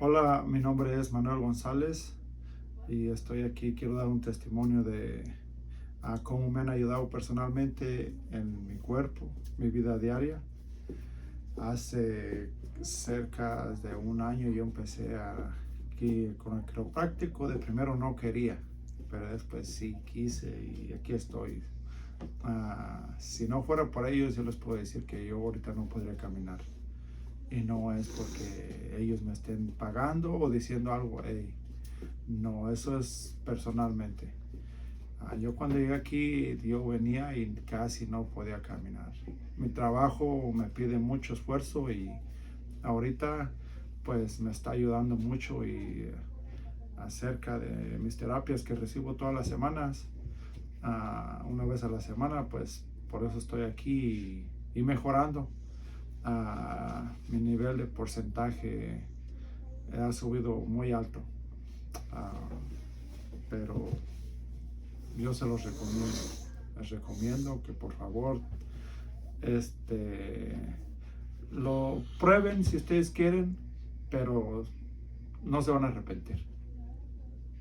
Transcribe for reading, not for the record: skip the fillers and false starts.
Hola, mi nombre es Manuel González y estoy aquí. Quiero dar un testimonio de cómo me han ayudado personalmente en mi cuerpo, mi vida diaria. Hace cerca de un año yo empecé aquí con el quiropráctico. De primero no quería, pero después sí quise y aquí estoy. Si no fuera por ellos, yo les puedo decir que yo ahorita no podría caminar. Y no es porque ellos me estén pagando o diciendo algo. Hey, no, eso es personalmente. Yo cuando llegué aquí, yo venía y casi no podía caminar. Mi trabajo me pide mucho esfuerzo y ahorita pues me está ayudando mucho y acerca de mis terapias que recibo todas las semanas, una vez a la semana, pues por eso estoy aquí y mejorando. Mi nivel de porcentaje ha subido muy alto. Ah, pero yo se los recomiendo. Les recomiendo que por favor este, lo prueben si ustedes quieren, pero no se van a arrepentir.